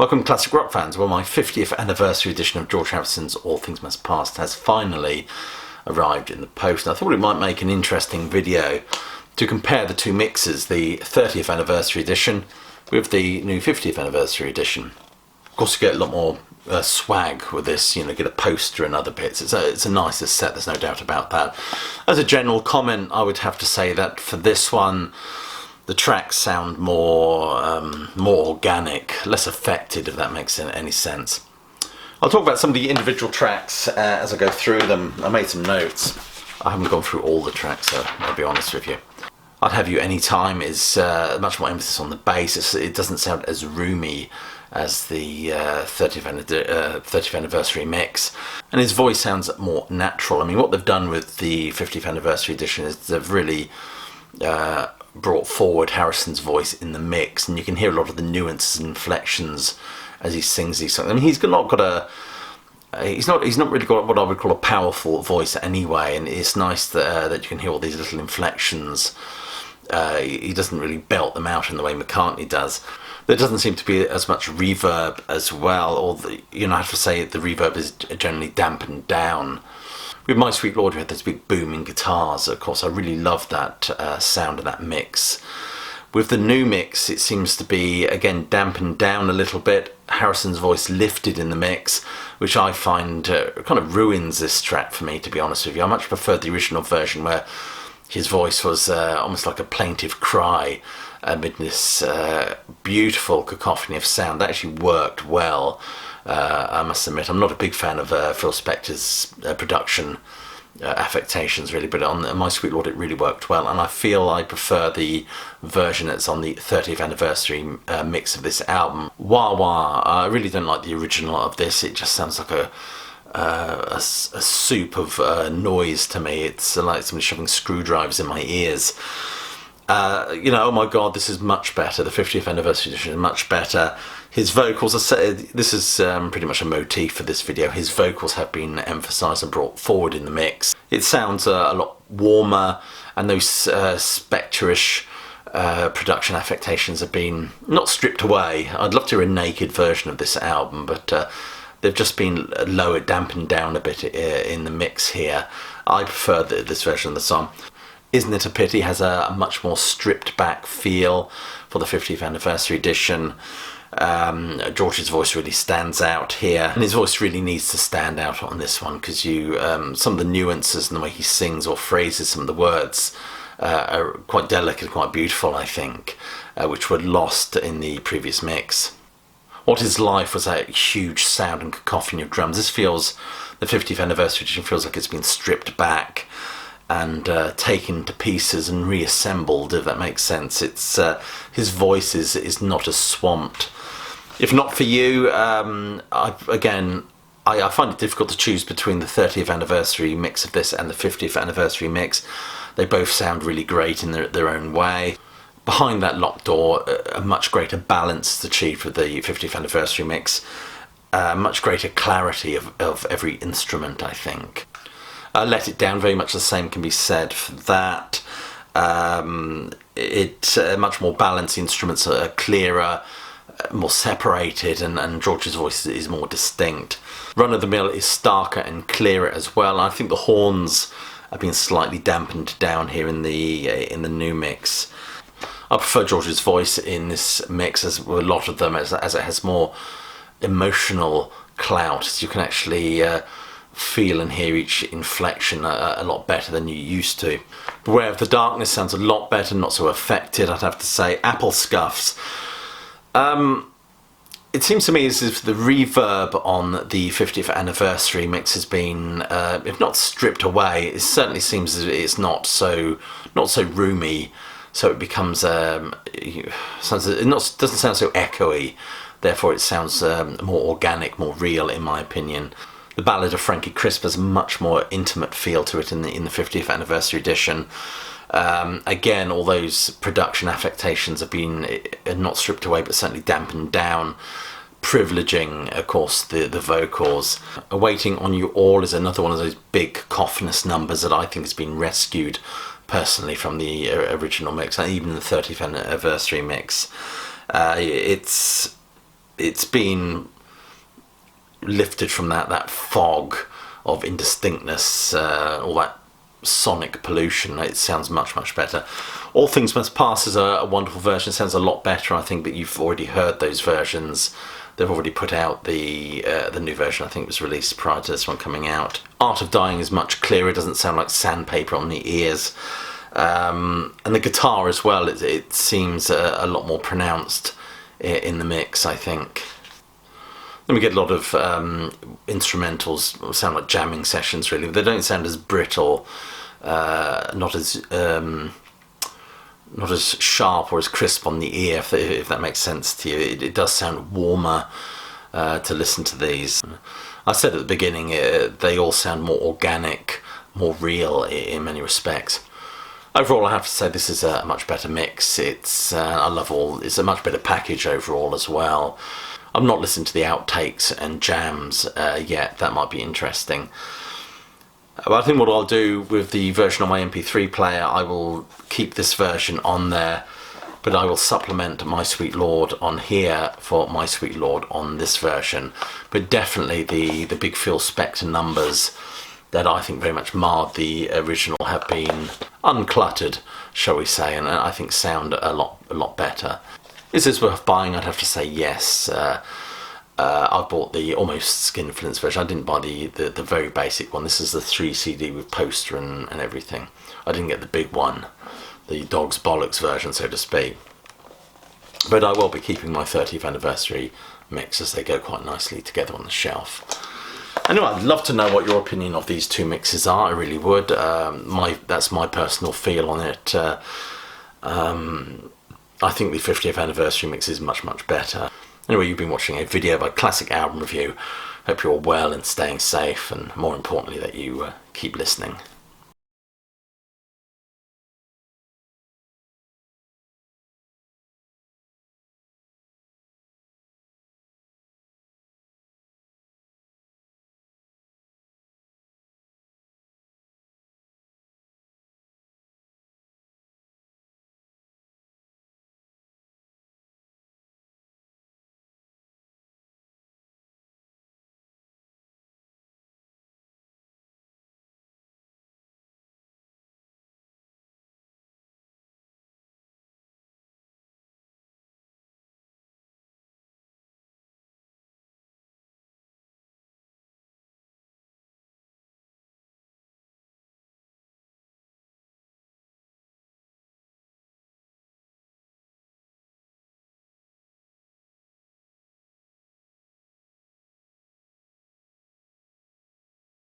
Welcome Classic Rock fans. Well, my 50th anniversary edition of George Harrison's All Things Must Pass has finally arrived in the post. I thought it might make an interesting video to compare the two mixes, the 30th anniversary edition with the new 50th anniversary edition. Of course, you get a lot more swag with this, you know, get a poster and other bits. It's a nicer set, there's no doubt about that. As a general comment, I would have to say that for this one, the tracks sound more organic, less affected, if that makes any sense. I'll talk about some of the individual tracks as I go through them. I made some notes. I haven't gone through all the tracks, so I'll be honest with you. I'd Have You Anytime is much more emphasis on the bass. It doesn't sound as roomy as the 30th anniversary mix, and his voice sounds more natural. I mean, what they've done with the 50th anniversary edition is they've really brought forward Harrison's voice in the mix, and you can hear a lot of the nuances and inflections as he sings these songs. I mean, he's not really got what I would call a powerful voice anyway, and it's nice that you can hear all these little inflections. He doesn't really belt them out in the way McCartney does. There doesn't seem to be as much reverb as well, or I have to say the reverb is generally dampened down. With My Sweet Lord, we had those big booming guitars. Of course, I really love that sound of that mix. With the new mix, it seems to be, again, dampened down a little bit. Harrison's voice lifted in the mix, which I find kind of ruins this track for me, to be honest with you. I much prefer the original version where his voice was almost like a plaintive cry amid this beautiful cacophony of sound. That actually worked well. I must admit, I'm not a big fan of Phil Spector's production affectations, really, but on My Sweet Lord it really worked well, and I feel I prefer the version that's on the 30th anniversary mix of this album. Wah Wah, I really don't like the original of this. It just sounds like a soup of noise to me. It's like somebody shoving screwdrivers in my ears. Oh my god, this is much better. The 50th anniversary edition is much better. His vocals this is pretty much a motif for this video. His vocals have been emphasised and brought forward in the mix. It sounds a lot warmer, and those Spectre-ish production affectations have been not stripped away. I'd love to hear a naked version of this album, but they've just been lowered, dampened down a bit in the mix here. I prefer this version of the song. Isn't It a Pity has a much more stripped back feel for the 50th anniversary edition. George's voice really stands out here, and his voice really needs to stand out on this one, because some of the nuances and the way he sings or phrases some of the words are quite delicate, quite beautiful, I think, which were lost in the previous mix. What Is Life was a huge sound and cacophony of drums. This feels, the 50th anniversary edition feels like it's been stripped back and taken to pieces and reassembled, if that makes sense. It's his voice is not as swamped. If not for you, I find it difficult to choose between the 30th anniversary mix of this and the 50th anniversary mix. They both sound really great in their own way. Behind that locked door, a much greater balance is achieved with the 50th anniversary mix. Much greater clarity of every instrument, I think. Let It Down, very much the same can be said for that. It's much more balanced. The instruments are clearer, more separated, and George's voice is more distinct. Run of the Mill is starker and clearer as well. I think the horns have been slightly dampened down here in the new mix. I prefer George's voice in this mix, as a lot of them, as it has more emotional clout. So you can actually feel and hear each inflection a lot better than you used to. Beware of the Darkness sounds a lot better, not so affected, I'd have to say. Apple Scuffs. It seems to me as if the reverb on the 50th anniversary mix has been, if not stripped away, it certainly seems as if it's not so roomy, so it becomes it doesn't sound so echoey. Therefore, it sounds more organic, more real, in my opinion. The Ballad of Frankie Crisp has a much more intimate feel to it in the 50th anniversary edition. Again, all those production affectations have been not stripped away, but certainly dampened down, privileging, of course, the vocals. Waiting on You All is another one of those big cacophonous numbers that I think has been rescued personally from the original mix, and even the 30th anniversary mix. it's been lifted from that fog of indistinctness, all that sonic pollution. It sounds much better. All Things Must Pass is a wonderful version. It sounds a lot better, I think, but you've already heard those versions. They've already put out the new version. I think it was released prior to this one coming out. Art of Dying is much clearer. It doesn't sound like sandpaper on the ears. And the guitar as well, it seems a lot more pronounced in the mix, I think. Then we get a lot of instrumentals, sound like jamming sessions really. They don't sound as brittle, not as sharp or as crisp on the ear, if that makes sense to you. It does sound warmer to listen to these. I said at the beginning, they all sound more organic, more real in many respects. Overall, I have to say this is a much better mix. It's a much better package overall as well. I've not listened to the outtakes and jams yet. That might be interesting. But I think what I'll do with the version on my MP3 player, I will keep this version on there, but I will supplement My Sweet Lord on here for My Sweet Lord on this version. But definitely the big Phil Spector numbers that I think very much marred the original have been uncluttered, shall we say, and I think sound a lot better. Is this worth buying? I'd have to say yes. I bought the almost Skinflint's version. I didn't buy the very basic one. This is the 3 CD with poster and everything. I didn't get the big one, the Dog's Bollocks version, so to speak. But I will be keeping my 30th anniversary mix, as they go quite nicely together on the shelf. Anyway, I'd love to know what your opinion of these two mixes are. I really would. That's my personal feel on it. I think the 50th anniversary mix is much better. Anyway, you've been watching a video by Classic Album Review. Hope you're all well and staying safe, and more importantly that you keep listening.